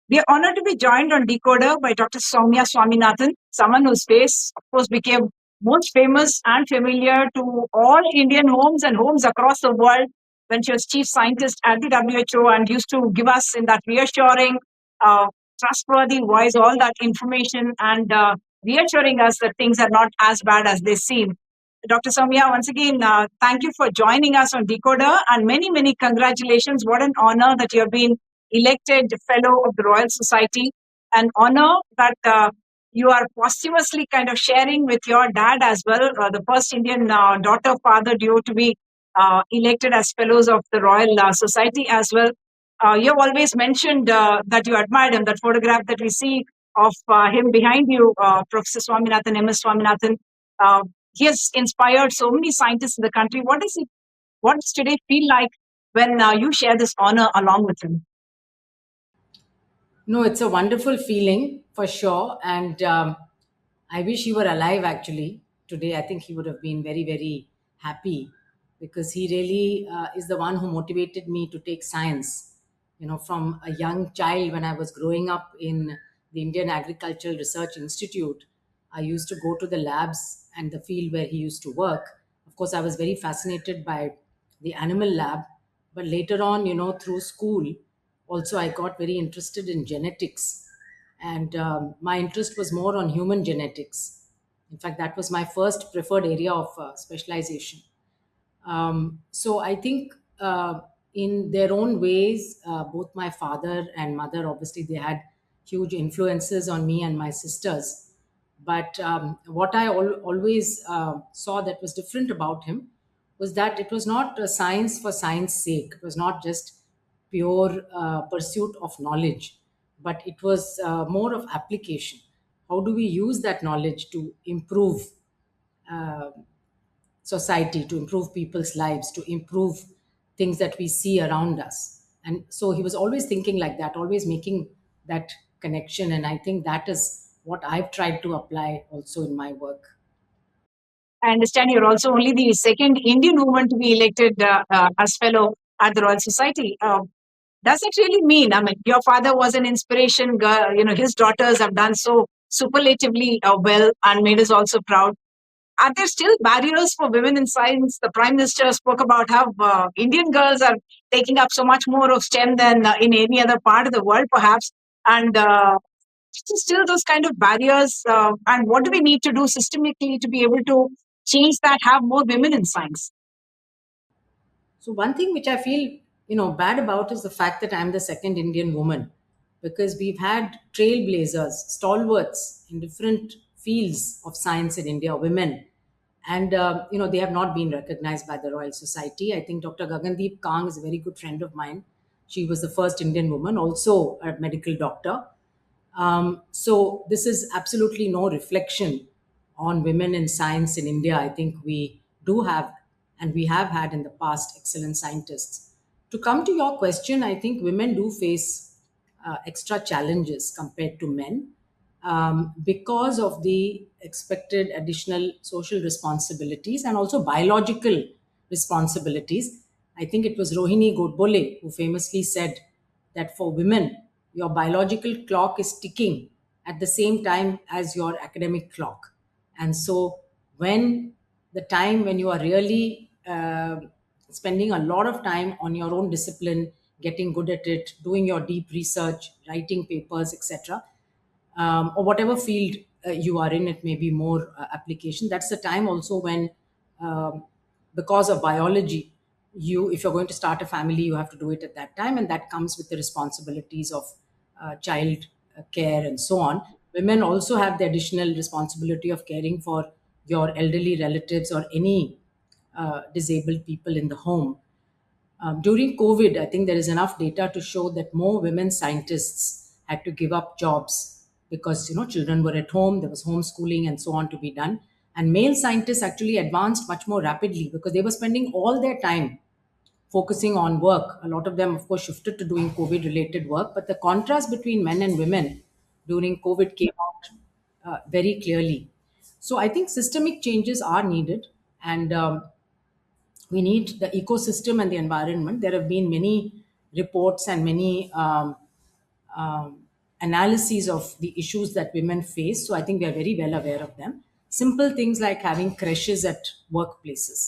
We are honored to be joined on DeKoder by Dr. Soumya Swaminathan, someone whose face, of course, became most famous and familiar to all Indian homes and homes across the world when she was chief scientist at the WHO and used to give us in that reassuring, uh, trustworthy voice all that information and reassuring us that things are not as bad as they seem. Dr. Soumya, once again, thank you for joining us on DeKoder and many, many congratulations. What an honor that you have been elected Fellow of the Royal Society, an honor that you are posthumously kind of sharing with your dad as well, the first Indian daughter father duo to be elected as Fellows of the Royal Society as well. You have always mentioned that you admired him, that photograph that we see of him behind you, Professor Swaminathan, MS Swaminathan. Uh, he has inspired so many scientists in the country. What does today feel like when you share this honor along with him? No, it's a wonderful feeling for sure. And I wish he were alive actually today. I think he would have been very, very happy because he really is the one who motivated me to take science. You know, from a young child when I was growing up in the Indian Agricultural Research Institute, I used to go to the labs and the field where he used to work. Of course, I was very fascinated by the animal lab, but later on, through school, also I got very interested in genetics, and my interest was more on human genetics. In fact, that was my first preferred area of specialization. So I think in their own ways, both my father and mother, obviously, they had huge influences on me and my sisters. But what I always saw that was different about him was that it was not science for science sake. It was not just pure pursuit of knowledge, but it was more of application. How do we use that knowledge to improve uh, society, to improve people's lives, to improve things that we see around us? And so he was always thinking like that, always making that connection. And I think that is what I've tried to apply also in my work. I understand you're also only the second Indian woman to be elected as fellow at the Royal Society. Does it really mean? I mean, your father was an inspiration. Girl, his daughters have done so superlatively well and made us also proud. Are there still barriers for women in science? The Prime Minister spoke about how Indian girls are taking up so much more of STEM than in any other part of the world, perhaps. And still those kind of barriers. And what do we need to do systemically to be able to change that, have more women in science? So one thing which I feel, bad about is the fact that I'm the second Indian woman, because we've had trailblazers, stalwarts in different fields of science in India, women, and they have not been recognized by the Royal Society. I think Dr. Gagandeep Kang is a very good friend of mine. She was the first Indian woman, also a medical doctor. So this is absolutely no reflection on women in science in India. I think we do have, and we have had in the past, excellent scientists. To come to your question, I think women do face extra challenges compared to men because of the expected additional social responsibilities and also biological responsibilities. I think it was Rohini Godbole who famously said that for women, your biological clock is ticking at the same time as your academic clock. And so, when the time when you are really spending a lot of time on your own discipline, getting good at it, doing your deep research, writing papers, etc., or whatever field you are in, it may be more application. That's the time also when, because of biology, if you're going to start a family, you have to do it at that time, and that comes with the responsibilities of child care and so on. Women also have the additional responsibility of caring for your elderly relatives or any disabled people in the home. During COVID, I think there is enough data to show that more women scientists had to give up jobs because children were at home, there was homeschooling and so on to be done, and male scientists actually advanced much more rapidly because they were spending all their time focusing on work. A lot of them, of course, shifted to doing COVID related work, but the contrast between men and women during COVID came out very clearly. So I think systemic changes are needed, and we need the ecosystem and the environment. There have been many reports and many analyses of the issues that women face. So I think we are very well aware of them. Simple things like having creches at workplaces,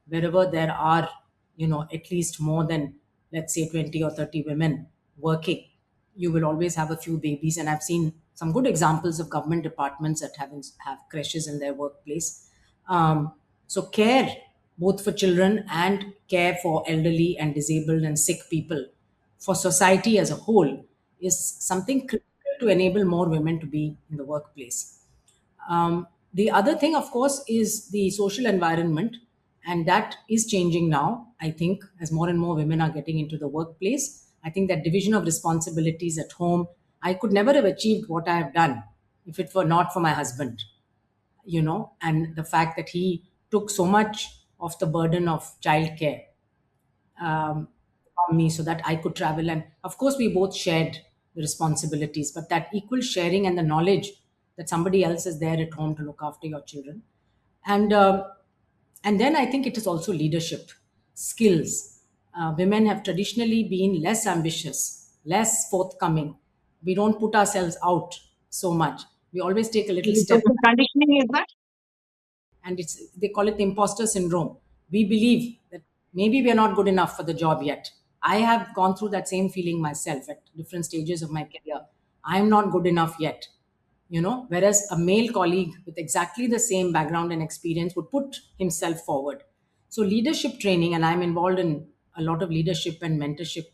wherever there are, at least more than, let's say, 20 or 30 women working, you will always have a few babies. And I've seen some good examples of government departments that have creches in their workplace. So care both for children and care for elderly and disabled and sick people for society as a whole is something critical to enable more women to be in the workplace. The other thing, of course, is the social environment, and that is changing now. I think as more and more women are getting into the workplace, I think that division of responsibilities at home, I could never have achieved what I have done if it were not for my husband, and the fact that he took so much of the burden of childcare from me so that I could travel. And of course, we both shared the responsibilities, but that equal sharing and the knowledge that somebody else is there at home to look after your children. And, uh, and then I think it is also leadership skills. Women have traditionally been less ambitious, less forthcoming. We don't put ourselves out so much. We always take a little The step, social conditioning is that? and it's they call it the imposter syndrome. We believe that maybe we are not good enough for the job yet. I have gone through that same feeling myself at different stages of my career. I am not good enough yet, whereas a male colleague with exactly the same background and experience would put himself forward. So leadership training, and I'm involved in a lot of leadership and mentorship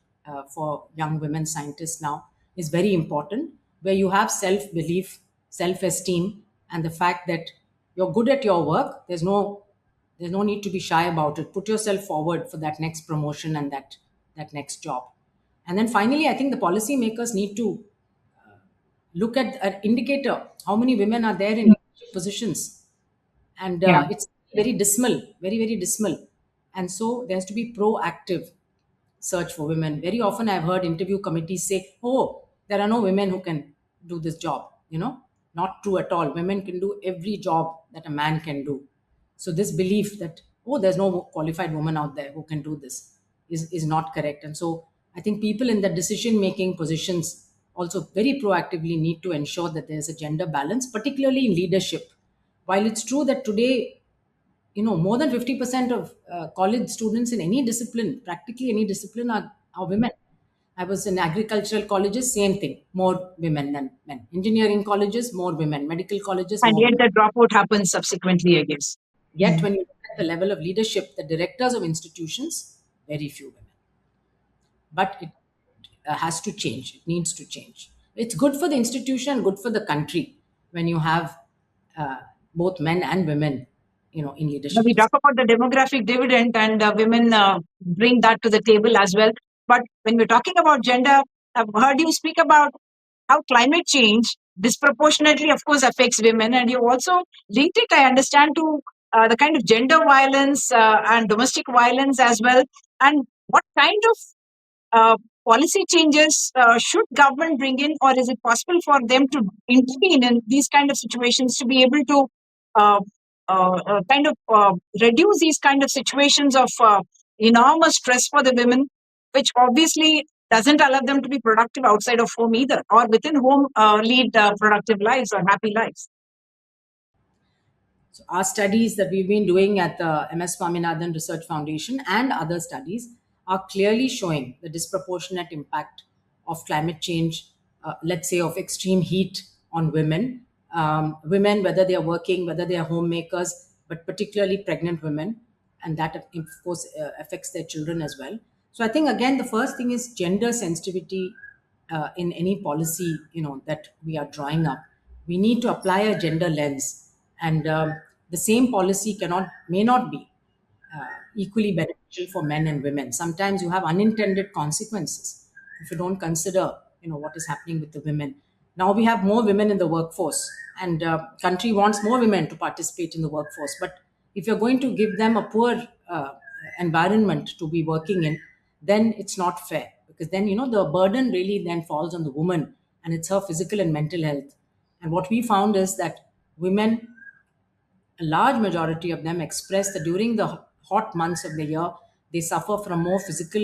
for young women scientists now, is very important, where you have self belief, self esteem, and the fact that you're good at your work. There's no need to be shy about it. Put yourself forward for that next promotion and that next job. And then finally, I think the policymakers need to look at an indicator: how many women are there in leadership positions, and Yeah. it's very dismal, very very dismal. And so there has to be proactive search for women. Very often I've heard interview committees say, oh, there are no women who can do this job. Not true at all. Women can do every job that a man can do. So this belief that, oh, there's no qualified woman out there who can do this is not correct. And so I think people in the decision making positions also very proactively need to ensure that there's a gender balance, particularly in leadership. While it's true that today, more than 50% of college students in any discipline, practically any discipline, are women. I was in agricultural colleges, same thing, more women than men. Engineering colleges, more women. Medical colleges, And more yet women. the dropout happens subsequently, I guess. Yet when you look at the level of leadership, the directors of institutions, very few women. But it has to change. It needs to change. It's good for the institution, good for the country when you have uh, both men and women, in Now leadership we talk positions. about the demographic dividend, and women bring that to the table as well. But when we're talking about gender, I've heard you speak about how climate change disproportionately, of course, affects women. And you also linked it, I understand, to the kind of gender violence and domestic violence as well. And what kind of policy changes should government bring in, or is it possible for them to intervene in these kind of situations to be able to uh, kind of reduce these kind of situations of enormous stress for the women, which obviously doesn't allow them to be productive outside of home either, or within home lead productive lives or happy lives. So our studies that we've been doing at the MS Swaminathan Research Foundation and other studies are clearly showing the disproportionate impact of climate change, let's say of extreme heat on women. Women, whether they are working, whether they are homemakers, but particularly pregnant women, and that of course affects their children as well. So I think again the first thing is gender sensitivity in any policy that we are drawing up. We need to apply a gender lens, and the same policy may not be equally beneficial for men and women. Sometimes you have unintended consequences if you don't consider what is happening with the women. Now we have more women in the workforce, and country wants more women to participate in the workforce. But if you're going to give them a poor environment to be working in, then it's not fair, because then the burden really then falls on the woman, and it's her physical and mental health. And what we found is that women, a large majority of them, express that during the hot months of the year, they suffer from more physical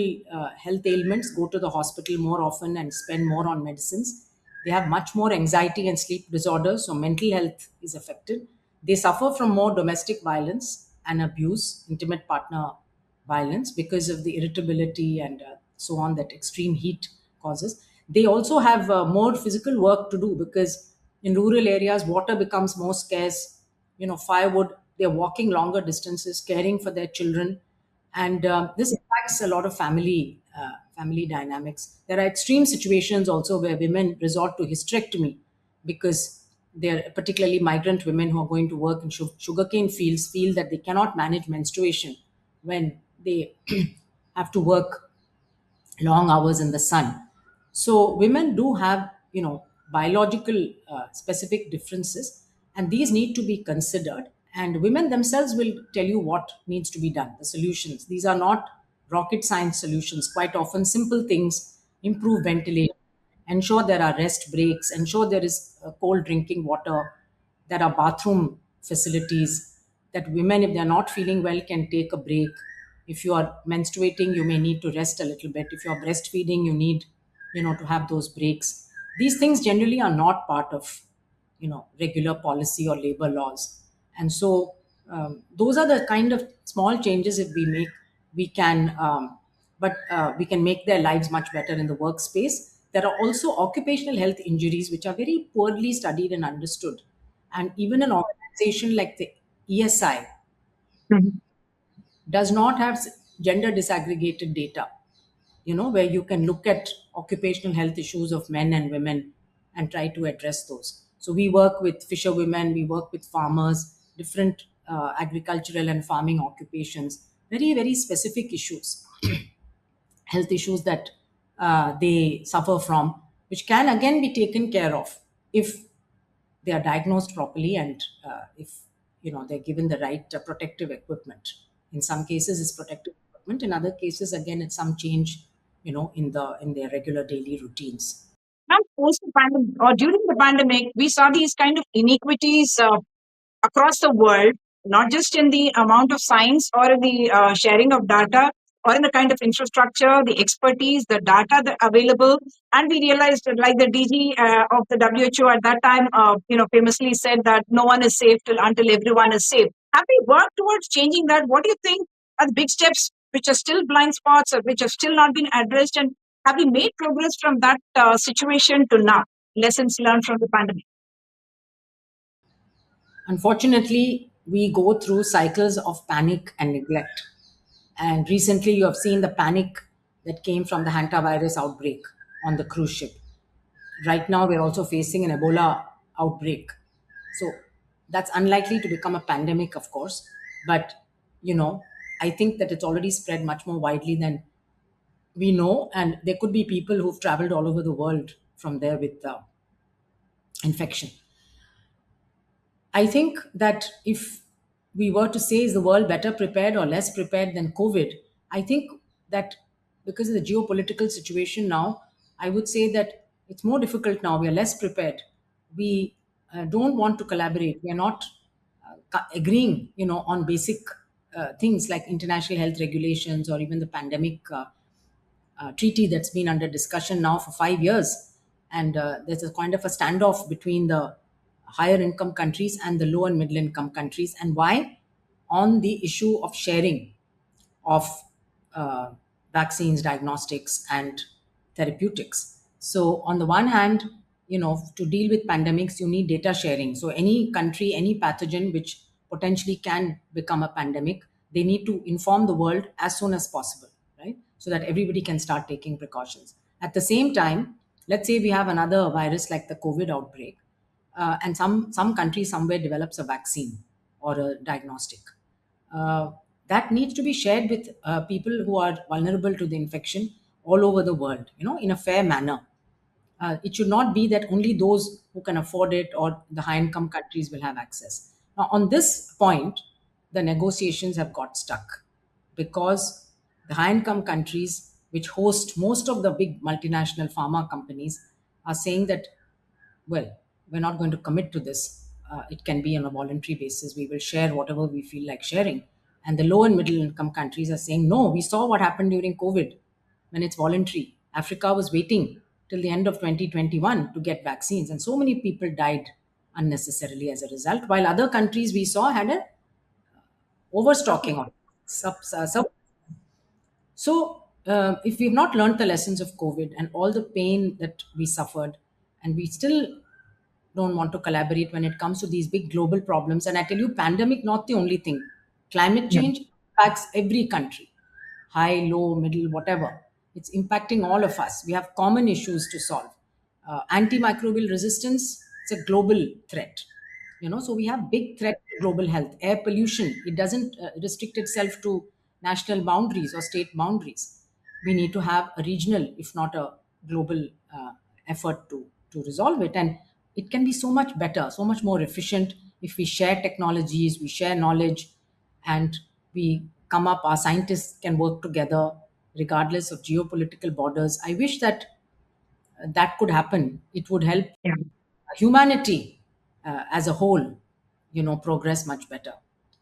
health ailments, go to the hospital more often, and spend more on medicines. They have much more anxiety and sleep disorders, so mental health is affected. They suffer from more domestic violence and abuse, intimate partner violence, because of the irritability and so on that extreme heat causes. They also have more physical work to do, because in rural areas water becomes more scarce. Firewood, they're walking longer distances, caring for their children, and this impacts a lot of family dynamics. There are extreme situations also where women resort to hysterectomy, because they're particularly migrant women who are going to work in sugarcane fields feel that they cannot manage menstruation when they have to work long hours in the sun. So women do have, biological specific differences, and these need to be considered. And women themselves will tell you what needs to be done. The solutions. These are not rocket science solutions. Quite often, simple things: improve ventilation, ensure there are rest breaks, ensure there is cold drinking water, there are bathroom facilities, that women, if they're not feeling well, can take a break. If you are menstruating, you may need to rest a little bit. If you're breastfeeding, you need, to have those breaks. These things generally are not part of, regular policy or labor laws. And so those are the kind of small changes, if we make, we can, we can make their lives much better in the workspace. There are also occupational health injuries which are very poorly studied and understood. And even an organization like the ESI Mhm. does not have gender disaggregated data, where you can look at occupational health issues of men and women and try to address those. So we work with fisherwomen, we work with farmers, different agricultural and farming occupations, very, very specific issues, health issues that they suffer from, which can again be taken care of if they are diagnosed properly, and if they're given the right protective equipment. In some cases it's protective equipment, in other cases again it's some change in their regular daily routines. Now, post the pandemic or during the pandemic, we saw these kind of inequities across the world, not just in the amount of science or in the sharing of data or in the kind of infrastructure, the expertise, the data that available. And we realized that, like the DG of the WHO at that time, famously said that no one is safe till until everyone is safe. Have we worked towards changing that? What do you think are the big steps which are still blind spots or which have still not been addressed? And have we made progress from that situation to now? Lessons learned from the pandemic. Unfortunately, we go through cycles of panic and neglect. And recently, you have seen the panic that came from the hantavirus outbreak on the cruise ship. Right now, we're also facing an Ebola outbreak. So that's unlikely to become a pandemic, of course. But, you know, I think that it's already spread much more widely than we know. And there could be people who've traveled all over the world from there with infection. I think that if we were to say, is the world better prepared or less prepared than COVID? I think that because of the geopolitical situation now, I would say that it's more difficult now. We are less prepared. We don't want to collaborate. We are not agreeing, on basic things like international health regulations or even the pandemic treaty that's been under discussion now for 5 years. And there's a kind of a standoff between the higher income countries and the low and middle income countries. And why? On the issue of sharing of uh, vaccines, diagnostics, and therapeutics. So, on the one hand, to deal with pandemics, you need data sharing. So, any country, any pathogen which potentially can become a pandemic, they need to inform the world as soon as possible, right? So that everybody can start taking precautions. At the same time, let's say we have another virus like the COVID outbreak, and some country somewhere develops a vaccine or a diagnostic, uh, that needs to be shared with people who are vulnerable to the infection all over the world, in a fair manner. It should not be that only those who can afford it or the high income countries will have access. Now, on this point, the negotiations have got stuck because the high income countries, which host most of the big multinational pharma companies, are saying that, well, we're not going to commit to this. It can be on a voluntary basis. We will share whatever we feel like sharing. And the low and middle income countries are saying, no, we saw what happened during COVID when it's voluntary. Africa was waiting. till the end of 2021 to get vaccines, and so many people died unnecessarily as a result, while other countries we saw had a overstocking of sub. So, if we've not learned the lessons of COVID and all the pain that we suffered, and we still don't want to collaborate when it comes to these big global problems, and I tell you, pandemic not the only thing. Climate Yeah. change impacts every country, high, low, middle, whatever. It's impacting all of us. We have common issues to solve. Antimicrobial resistance, it's a global threat. So we have big threat to global health. Air pollution, it doesn't restrict itself to national boundaries or state boundaries. We need to have a regional, if not a global, effort to resolve it. And it can be so much better, so much more efficient if we share technologies, we share knowledge, and we come up, our scientists can work together regardless of geopolitical borders. I wish that that could happen. It would help Yeah. humanity as a whole, progress much better,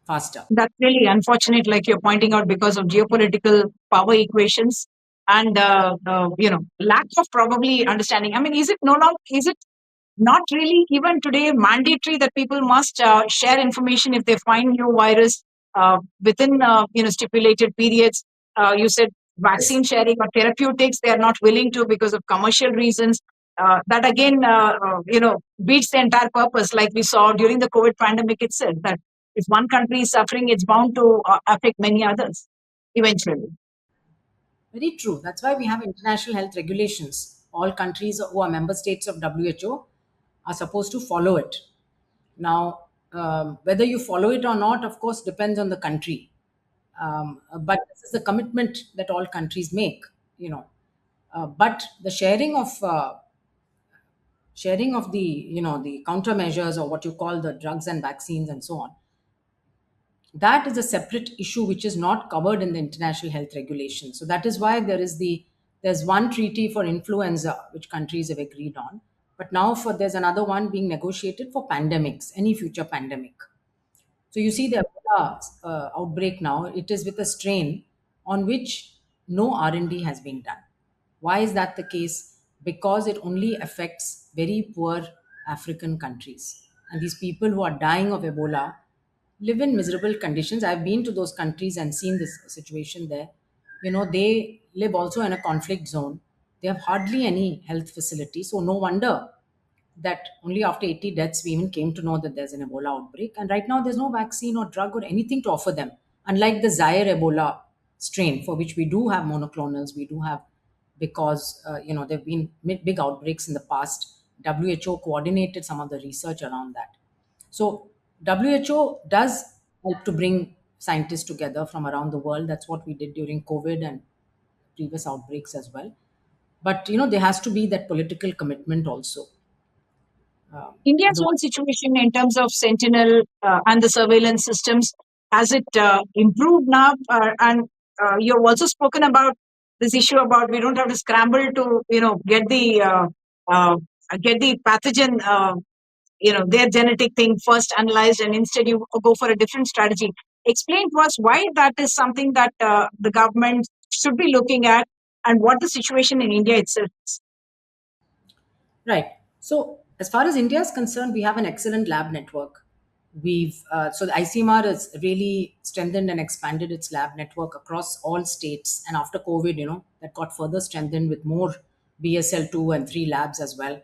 faster. That's really unfortunate, like you're pointing out, because of geopolitical power equations and lack of probably understanding. I mean, is it no longer, is it not really even today mandatory that people must share information if they find new virus within stipulated periods? You said Yes. vaccine sharing or therapeutics, they are not willing to because of commercial reasons. That again, beats the entire purpose, like we saw during the COVID pandemic itself. That if one country is suffering, it's bound to affect many others eventually. Very true. That's why we have international health regulations. All countries who are member states of WHO are supposed to follow it. Now, whether you follow it or not, of course, depends on the country. But this is the commitment that all countries make. You know, but the sharing of the countermeasures, or what you call the drugs and vaccines and so on, that is a separate issue which is not covered in the international health regulation. So that is why there's one treaty for influenza which countries have agreed on, but now for there's another one being negotiated for pandemics, any future pandemic. So you see the Ebola outbreak now, it is with a strain on which no R&D has been done. Why is that the case? Because it only affects very poor African countries. And these people who are dying of Ebola live in miserable conditions. I've been to those countries and seen this situation there. They live also in a conflict zone. They have hardly any health facility. So no wonder that only after 80 deaths we even came to know that there's an Ebola outbreak. And right now there's no vaccine or drug or anything to offer them. Unlike the Zaire Ebola strain, for which we do have monoclonals, we do have, because there have been big outbreaks in the past. WHO coordinated some of the research around that. So WHO does help to bring scientists together from around the world. That's what we did during COVID and previous outbreaks as well. But there has to be that political commitment also. India's Otherwise, own situation in terms of Sentinel and the surveillance systems, has it improved now? And you've also spoken about this issue about we don't have to scramble to uh, get the pathogen, their genetic thing first analyzed, and instead you go for a different strategy. Explain to us why that is something that the government should be looking at, and what the situation in India itself is. right. So, as far as India is concerned, we have an excellent lab network. So the ICMR has really strengthened and expanded its lab network across all states. And after COVID, that got further strengthened with more BSL 2 and 3 labs as well.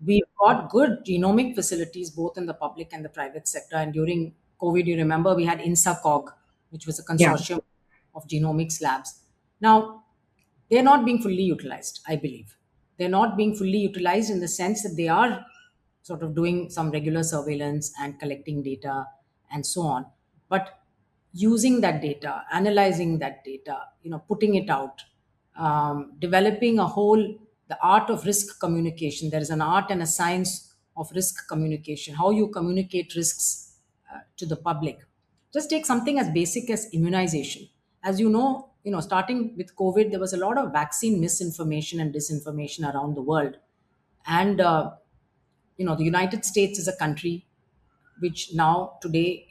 We've got good genomic facilities both in the public and the private sector. And during COVID, you remember we had INSACOG, which was a Yeah. consortium of genomics labs. Now, they're not being fully utilized, I believe. They're not being fully utilized in the sense that they are sort of doing some regular surveillance and collecting data and so on. But using that data, analyzing that data, putting it out, developing a whole, the art of risk communication. There is an art and a science of risk communication, how you communicate risks to the public. Just take something as basic as immunization. As starting with COVID, there was a lot of vaccine misinformation and disinformation around the world. And the United States is a country which now today,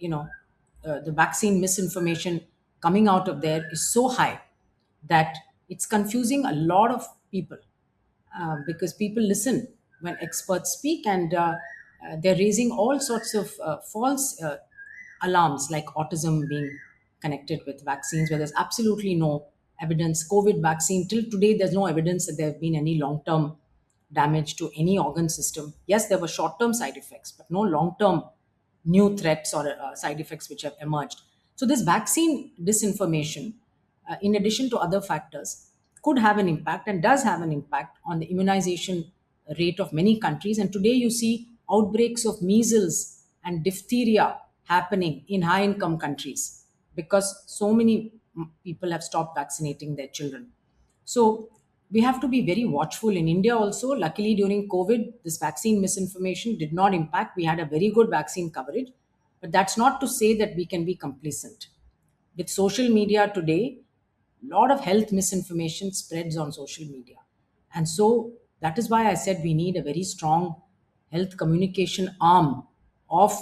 the vaccine misinformation coming out of there is so high that it's confusing a lot of people. because people listen when experts speak, and they're raising all sorts of false alarms, like autism being connected with vaccines, where there's absolutely no evidence. COVID vaccine, till today, there's no evidence that there have been any long term damage to any organ system. Yes, there were short term side effects, but no long term new threats or side effects which have emerged. So, this vaccine disinformation, in addition to other factors, could have an impact and does have an impact on the immunization rate of many countries. And today, you see outbreaks of measles and diphtheria happening in high income countries because so many people have stopped vaccinating their children. So we have to be very watchful in India also. Luckily, during COVID, this vaccine misinformation did not impact. We had a very good vaccine coverage, but that's not to say that we can be complacent. With social media today, a lot of health misinformation spreads on social media. And so that is why I said we need a very strong health communication arm of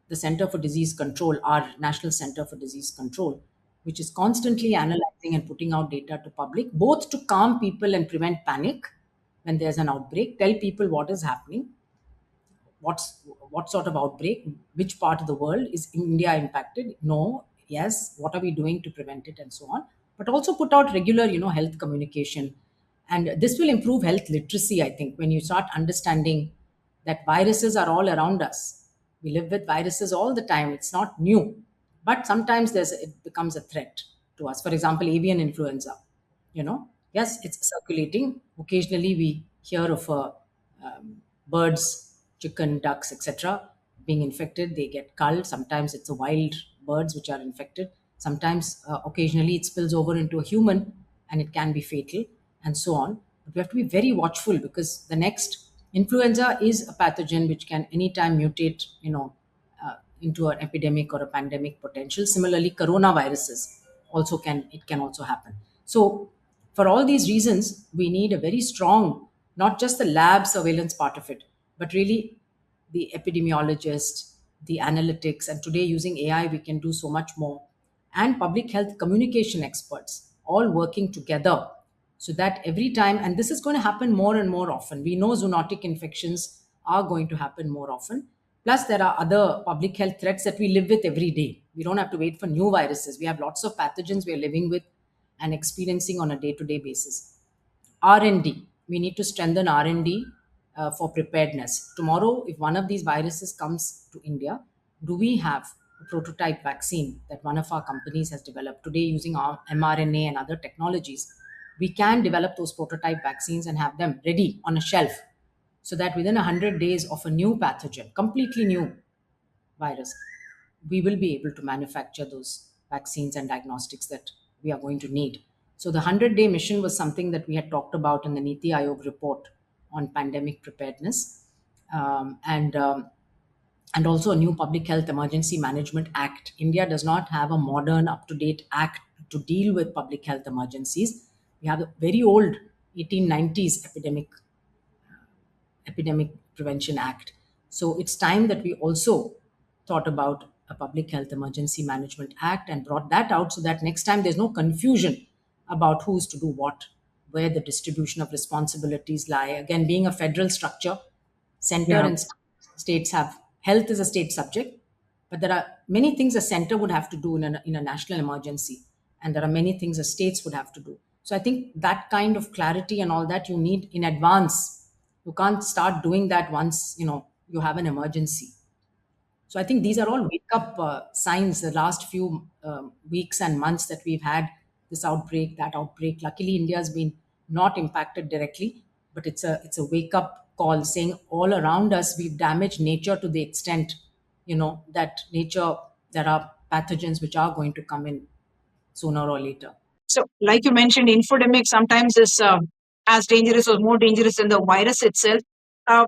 the Center for Disease Control, our National Center for Disease Control, which is constantly analyzing and putting out data to public, both to calm people and prevent panic when there's an outbreak, tell people what is happening, what sort of outbreak, which part of the world is India impacted, no, yes, what are we doing to prevent it, and so on. But also put out regular, health communication. And this will improve health literacy, I think, when you start understanding that viruses are all around us. We live with viruses all the time, it's not new, but sometimes it becomes a threat to us. For example, avian influenza, yes, it's circulating. Occasionally we hear of birds, chicken, ducks, etc., being infected. They get culled. Sometimes it's the wild birds which are infected. Sometimes, occasionally, it spills over into a human and it can be fatal, and so on. But we have to be very watchful because the next influenza is a pathogen which can anytime mutate, into an epidemic or a pandemic potential. Similarly, coronaviruses can also happen. So, for all these reasons, we need a very strong, not just the lab surveillance part of it, but really the epidemiologist, the analytics, and today using AI, we can do so much more, and public health communication experts all working together so that every time, and this is going to happen more and more often. We know zoonotic infections are going to happen more often. Plus, there are other public health threats that we live with every day. We don't have to wait for new viruses. We have lots of pathogens we are living with and experiencing on a day-to-day basis. R&D. We need to strengthen R&D for preparedness. Tomorrow, if one of these viruses comes to India, do we have a prototype vaccine that one of our companies has developed today using our mRNA and other technologies? We can develop those prototype vaccines and have them ready on a shelf so that within 100 days of a new pathogen, completely new virus, we will be able to manufacture those vaccines and diagnostics that we are going to need. So the 100-day mission was something that we had talked about in the Niti Aayog report on pandemic preparedness, and also a new Public Health Emergency Management Act. India does not have a modern, up-to-date act to deal with public health emergencies. We have a very old 1890s Epidemic Prevention Act. So it's time that we also thought about a Public Health Emergency Management Act and brought that out so that next time there's no confusion about who's to do what, where the distribution of responsibilities lie. Again, being a federal structure, center Yeah. and states have health is a state subject, but there are many things a center would have to do in a national emergency, and there are many things the states would have to do. So I think that kind of clarity and all that you need in advance. You can't start doing that once you have an emergency. So I think these are all wake up signs. The last few weeks and months that we've had this outbreak, that outbreak. Luckily, India has been not impacted directly, but it's a wake up call saying all around us we've damaged nature to the extent, that nature, there are pathogens which are going to come in sooner or later. So, like you mentioned, infodemic sometimes is as dangerous or more dangerous than the virus itself. Uh,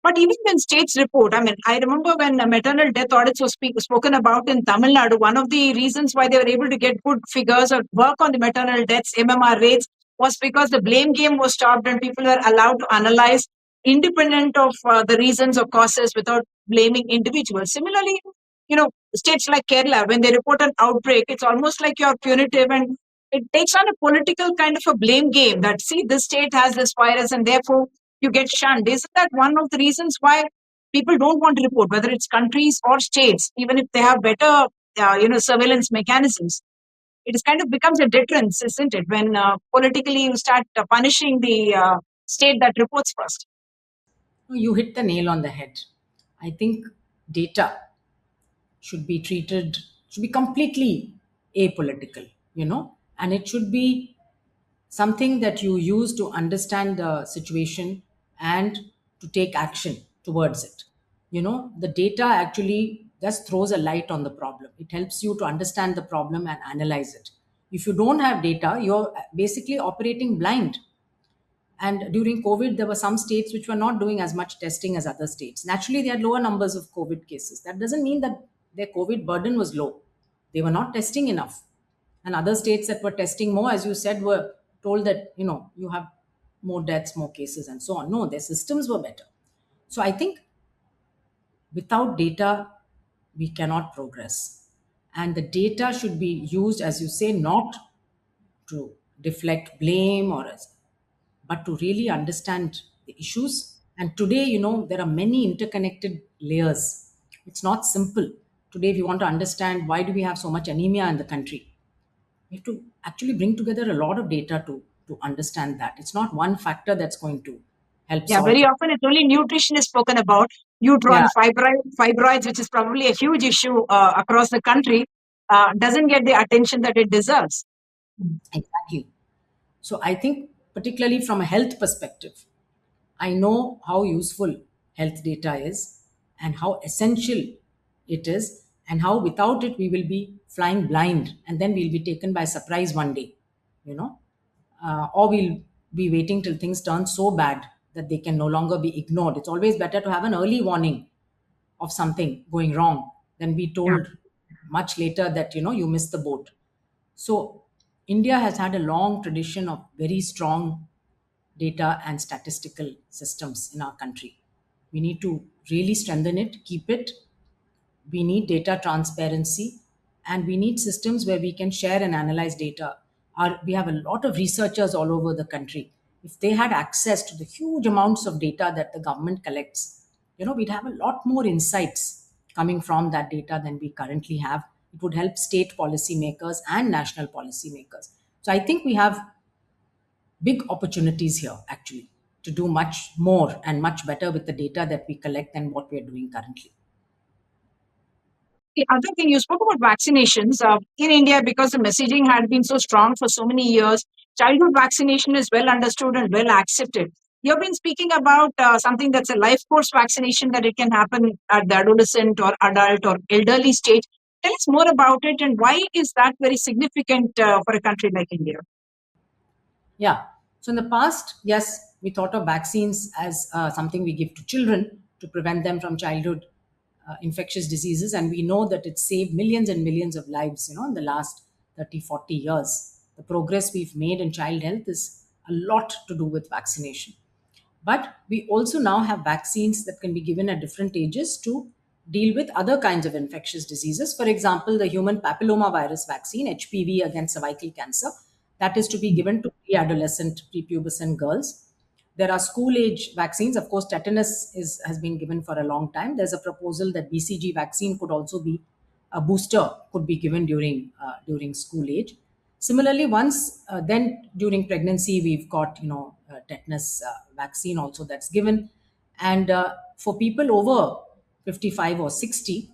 But even when states report, I mean, I remember when maternal death audits were spoken about in Tamil Nadu, one of the reasons why they were able to get good figures or work on the maternal deaths, MMR rates, was because the blame game was stopped and people were allowed to analyze independent of the reasons or causes without blaming individuals. Similarly, states like Kerala, when they report an outbreak, it's almost like you're punitive and it takes on a political kind of a blame game that, see, this state has this virus and therefore you get shunned. Isn't that one of the reasons why people don't want to report, whether it's countries or states, even if they have better, surveillance mechanisms? It is kind of becomes a deterrence, isn't it, when politically you start punishing the state that reports first? You hit the nail on the head. I think data should be treated, should be completely apolitical, and it should be something that you use to understand the situation and to take action towards it. The data actually just throws a light on the problem. It helps you to understand the problem and analyze it. If you don't have data, you're basically operating blind. And during COVID, there were some states which were not doing as much testing as other states. Naturally, they had lower numbers of COVID cases. That doesn't mean that their COVID burden was low. They were not testing enough. And other states that were testing more, as you said, were told that, you have more deaths, more cases, and so on. No, their systems were better. So I think without data, we cannot progress. And the data should be used, as you say, not to deflect blame but to really understand the issues. And today, there are many interconnected layers. It's not simple. Today, if you want to understand why do we have so much anemia in the country, we have to actually bring together a lot of data to understand that. It's not one factor that's going to help Yeah, solve very it. often it's only nutrition is spoken about. Yeah, Neutron, fibroids, which is probably a huge issue across the country, doesn't get the attention that it deserves. exactly. So I think, particularly from a health perspective, I know how useful health data is and how essential it is, and how without it we will be flying blind and then we'll be taken by surprise one day, you know, or we'll be waiting till things turn so bad that they can no longer be ignored. It's always better to have an early warning of something going wrong than be Yeah. told much later that you missed the boat. So India has had a long tradition of very strong data and statistical systems in our country. We need to really strengthen it, keep it. We need data transparency, and we need systems where we can share and analyze data. We have a lot of researchers all over the country. If they had access to the huge amounts of data that the government collects, we'd have a lot more insights coming from that data than we currently have. It would help state policymakers and national policymakers. So I think we have big opportunities here, actually, to do much more and much better with the data that we collect than what we are doing currently. The other thing, you spoke about vaccinations in India, because the messaging had been so strong for so many years. Childhood vaccination is well understood and well accepted. You've been speaking about something that's a life course vaccination, that it can happen at the adolescent or adult or elderly stage. Tell us more about it, and why is that very significant for a country like India? Yeah. So in the past, yes, we thought of vaccines as something we give to children to prevent them from childhood infectious diseases. And we know that it saved millions and millions of lives, in the last 30, 40 years. The progress we've made in child health is a lot to do with vaccination. But we also now have vaccines that can be given at different ages to deal with other kinds of infectious diseases. For example, the human papillomavirus vaccine, HPV, against cervical cancer, that is to be given to pre-adolescent, prepubescent girls. There are school age vaccines. Of course, tetanus has been given for a long time. There's a proposal that BCG vaccine could also be a booster, could be given during school age. Similarly, once then during pregnancy, we've got tetanus vaccine also that's given, and for people over 55 or 60,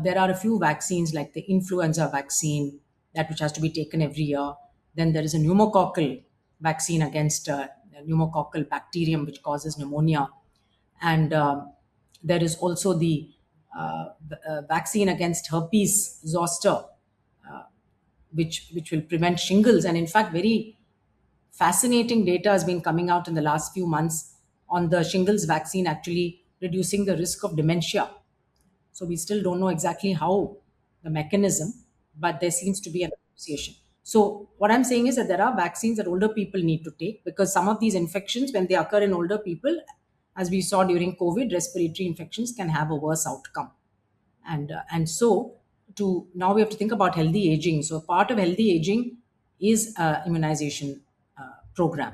there are a few vaccines like the influenza vaccine, that which has to be taken every year. Then there is a pneumococcal vaccine against pneumococcal bacterium which causes pneumonia, and there is also the vaccine against herpes zoster, which will prevent shingles. And in fact, very fascinating data has been coming out in the last few months on the shingles vaccine actually reducing the risk of dementia. So we still don't know exactly how the mechanism, but there seems to be an association. So what I'm saying is that there are vaccines that older people need to take, because some of these infections, when they occur in older people, as we saw during COVID, respiratory infections can have a worse outcome. And so to now we have to think about healthy aging. So part of healthy aging is a immunization program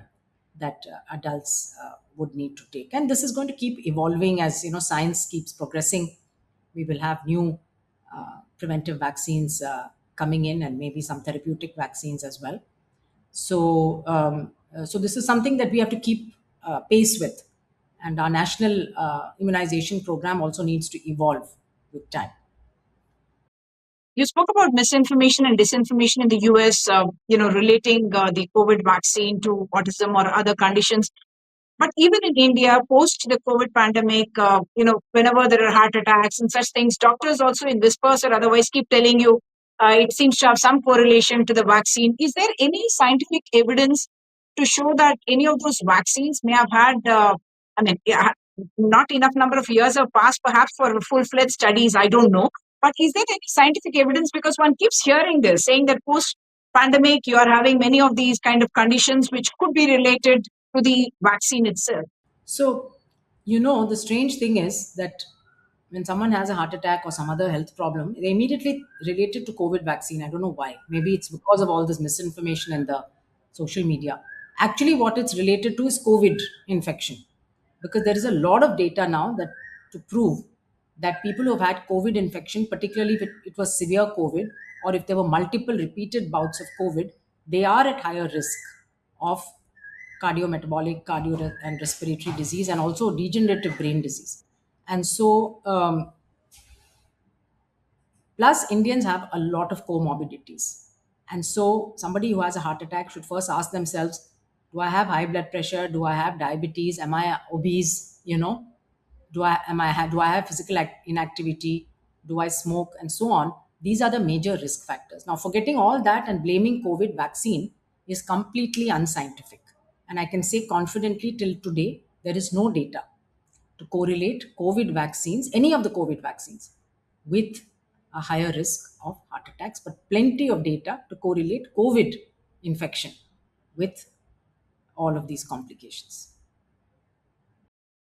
that adults would need to take, and this is going to keep evolving as science keeps progressing. We will have new preventive vaccines coming in, and maybe some therapeutic vaccines as well. So this is something that we have to keep pace with, and our national immunization program also needs to evolve with time. You spoke about misinformation and disinformation in the US, relating the COVID vaccine to autism or other conditions. But even in India, post the COVID pandemic, whenever there are heart attacks and such things, doctors also in whispers or otherwise keep telling you it seems to have some correlation to the vaccine. Is there any scientific evidence to show that any of those vaccines may have had, yeah, not enough number of years have passed perhaps for full-fledged studies, I don't know. But is there any scientific evidence? Because one keeps hearing this, saying that post pandemic, you are having many of these kind of conditions which could be related to the vaccine itself. So, the strange thing is that when someone has a heart attack or some other health problem, they immediately relate it to COVID vaccine. I don't know why. Maybe it's because of all this misinformation and the social media. Actually, what it's related to is COVID infection, because there is a lot of data now that to prove that people who have had COVID infection, particularly if it was severe COVID or if there were multiple repeated bouts of COVID, they are at higher risk of cardiometabolic, cardio and respiratory disease, and also degenerative brain disease. And so, plus Indians have a lot of comorbidities. And so, somebody who has a heart attack should first ask themselves, do I have high blood pressure? Do I have diabetes? Am I obese? Do I have physical inactivity? Do I smoke? And so on. These are the major risk factors. Now, forgetting all that and blaming COVID vaccine is completely unscientific. And I can say confidently till today, there is no data to correlate COVID vaccines, any of the COVID vaccines, with a higher risk of heart attacks, but plenty of data to correlate COVID infection with all of these complications.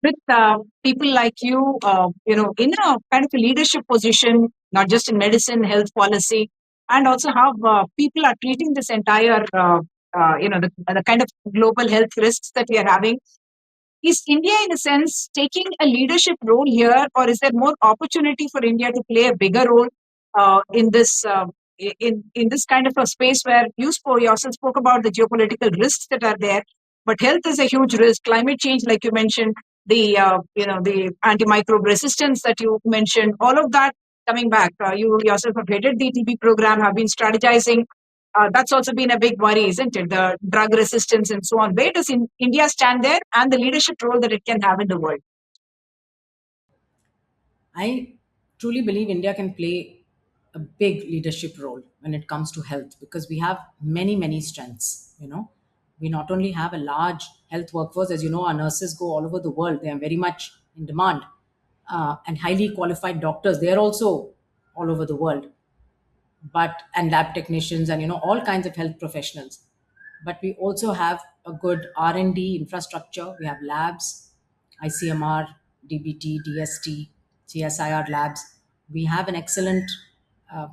With people like you, in a kind of a leadership position, not just in medicine, health policy, and also how people are treating this entire, the kind of global health risks that we are having. Is India, in a sense, taking a leadership role here, or is there more opportunity for India to play a bigger role in this in this kind of a space where yourself spoke about the geopolitical risks that are there, but health is a huge risk. Climate change, like you mentioned, the the antimicrobe resistance that you mentioned, all of that coming back. You yourself have headed the TB program, have been strategizing. That's also been a big worry, isn't it? The drug resistance and so on. Where does India stand there, and the leadership role that it can have in the world? I truly believe India can play a big leadership role when it comes to health, because we have many, many strengths. We not only have a large health workforce, as you know, our nurses go all over the world, they are very much in demand, and highly qualified doctors, they are also all over the world, but and lab technicians and all kinds of health professionals. But we also have a good R&D infrastructure. We have labs, ICMR, DBT, DST, CSIR labs. We have an excellent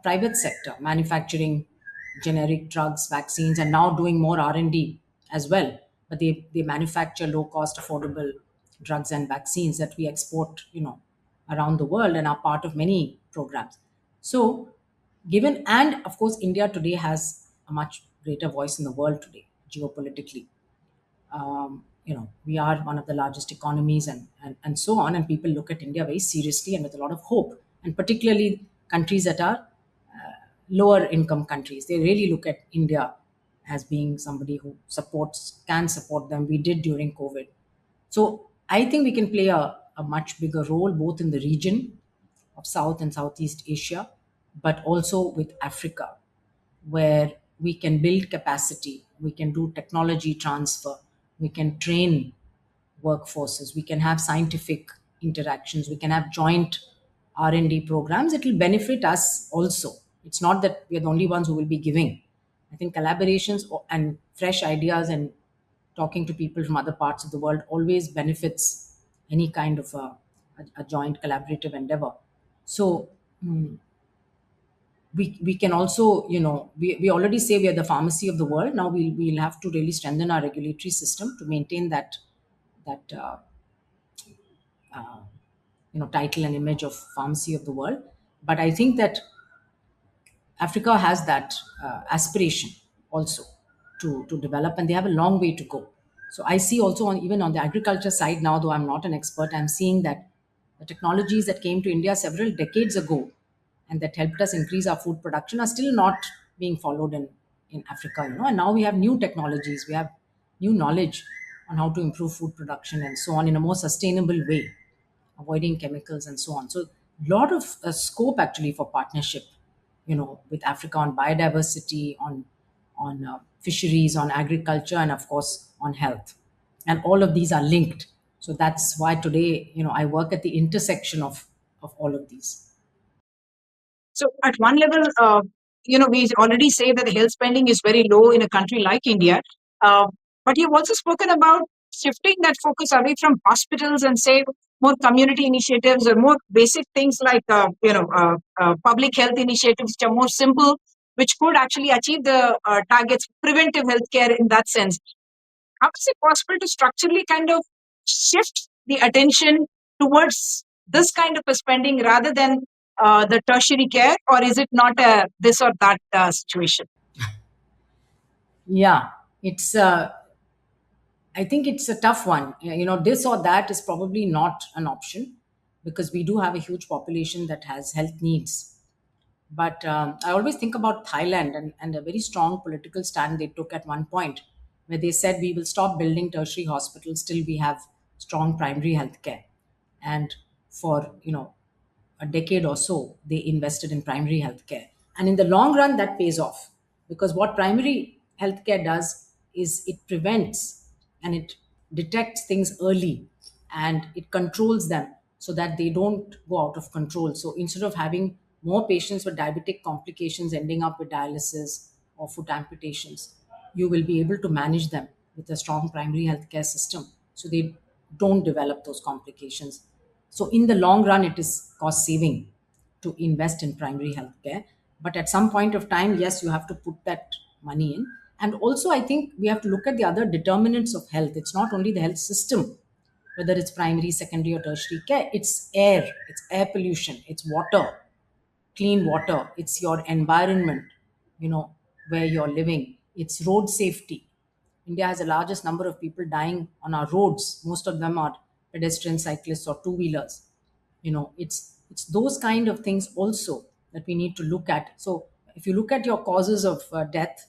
private sector manufacturing generic drugs, vaccines, and now doing more R&D as well. But they manufacture low cost affordable drugs and vaccines that we export around the world and are part of many programs. So, given, and of course, India today has a much greater voice in the world today, geopolitically. We are one of the largest economies, and so on, and people look at India very seriously and with a lot of hope, and particularly countries that are lower income countries. They really look at India as being somebody who can support them. We did during COVID. So I think we can play a much bigger role both in the region of South and Southeast Asia, but also with Africa, where we can build capacity, we can do technology transfer, we can train workforces, we can have scientific interactions, we can have joint R&D programs. It will benefit us also. It's not that we are the only ones who will be giving. I think collaborations and fresh ideas and talking to people from other parts of the world always benefits any kind of a joint collaborative endeavor. So we can also, we already say we are the pharmacy of the world. Now we'll have to really strengthen our regulatory system to maintain that title and image of pharmacy of the world. But I think that Africa has that aspiration also to develop, and they have a long way to go. So I see also even on the agriculture side now, though I'm not an expert, I'm seeing that the technologies that came to India several decades ago and that helped us increase our food production are still not being followed in Africa. And now we have new technologies, we have new knowledge on how to improve food production and so on in a more sustainable way, avoiding chemicals and so on. So a lot of scope actually for partnership, with Africa on biodiversity, on fisheries, on agriculture, and of course on health. And all of these are linked. So that's why today, I work at the intersection of all of these. So at one level, we already say that the health spending is very low in a country like India. Uh, but you've also spoken about shifting that focus away from hospitals and say more community initiatives or more basic things like, public health initiatives which are more simple, which could actually achieve the targets, preventive healthcare in that sense. How is it possible to structurally kind of shift the attention towards this kind of a spending rather than the tertiary care, or is it not a this or that situation? Yeah, it's I think it's a tough one. This or that is probably not an option because we do have a huge population that has health needs. But I always think about Thailand and a very strong political stand they took at one point, where they said we will stop building tertiary hospitals till we have strong primary health care. And for a decade or so, they invested in primary health care. And in the long run, that pays off because what primary healthcare does is it prevents and it detects things early and it controls them so that they don't go out of control. So instead of having more patients with diabetic complications ending up with dialysis or foot amputations, you will be able to manage them with a strong primary healthcare system so they don't develop those complications. So in the long run, it is cost saving to invest in primary healthcare. But at some point of time, yes, you have to put that money in. And also, I think we have to look at the other determinants of health. It's not only the health system, whether it's primary, secondary, or tertiary care. It's air pollution, it's water, clean water, it's your environment, you know, where you're living, it's road safety. India has the largest number of people dying on our roads. Most of them are pedestrians, cyclists, or two wheelers. It's those kind of things also that we need to look at. So if you look at your causes of death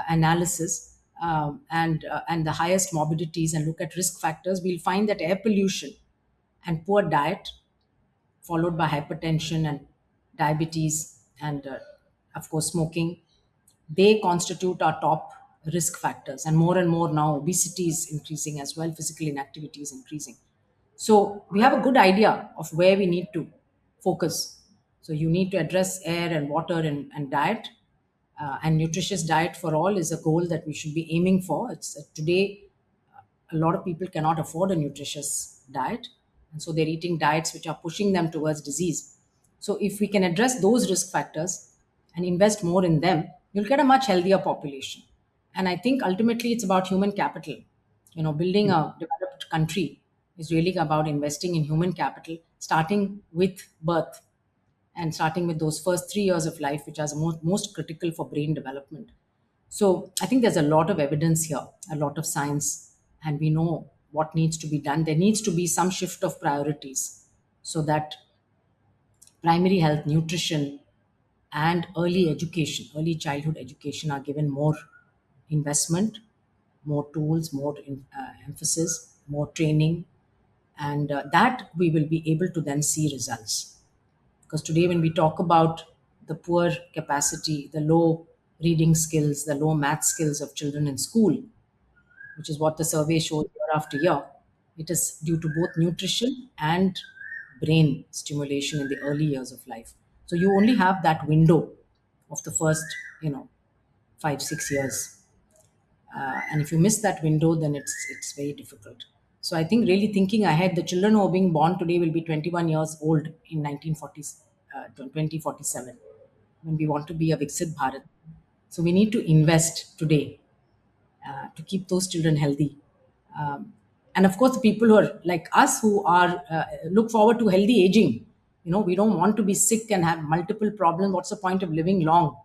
analysis, and the highest morbidities, and look at risk factors, we'll find that air pollution and poor diet, followed by hypertension and diabetes, and of course smoking, they constitute our top risk factors. And more now, obesity is increasing as well, physical inactivity is increasing. So we have a good idea of where we need to focus. So you need to address air and water and diet. And nutritious diet for all is a goal that we should be aiming for. It's today a lot of people cannot afford a nutritious diet, and so they're eating diets which are pushing them towards disease. So if we can address those risk factors and invest more in them, you'll get a much healthier population. And I think ultimately it's about human capital. Building a developed country is really about investing in human capital, starting with birth and starting with those first 3 years of life, which are the most critical for brain development. So I think there's a lot of evidence here, a lot of science, and we know what needs to be done. There needs to be some shift of priorities so that primary health, nutrition, and early education, early childhood education are given more investment, more tools, more emphasis, more training, and that we will be able to then see results. Because today, when we talk about the poor capacity, the low reading skills, the low math skills of children in school, which is what the survey shows year after year, it is due to both nutrition and brain stimulation in the early years of life. So you only have that window of the first, 5, 6 years, and if you miss that window, then it's very difficult. So I think really thinking ahead, the children who are being born today will be 21 years old in 1940s, 2047. when we want to be a Viksit Bharat. So we need to invest today to keep those children healthy. Um, and of course, the people who are like us who are look forward to healthy aging. We don't want to be sick and have multiple problems. What's the point of living long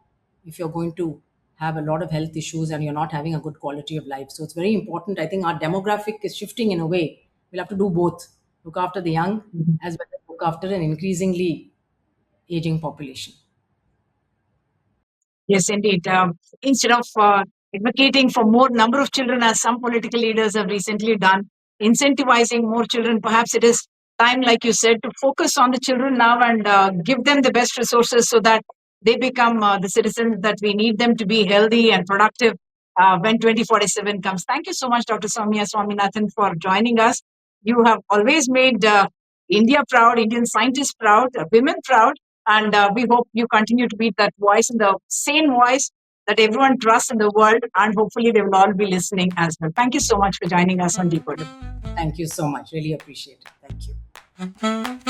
if you're going to have a lot of health issues and you're not having a good quality of life? So it's very important. I think our demographic is shifting in a way. We'll have to do both: look after the young as well as look after an increasingly aging population. Yes, indeed. Instead of advocating for more number of children, as some political leaders have recently done, incentivizing more children, perhaps it is time, like you said, to focus on the children now and give them the best resources so that they become the citizens that we need them to be healthy and productive when 2047 comes. Thank you so much, Dr. Soumya Swaminathan, for joining us. You have always made India proud, Indian scientists proud, women proud, and we hope you continue to be that voice and the same voice that everyone trusts in the world. And hopefully, they will all be listening as well. Thank you so much for joining us on DeKoder. Thank you so much. Really appreciate it. Thank you.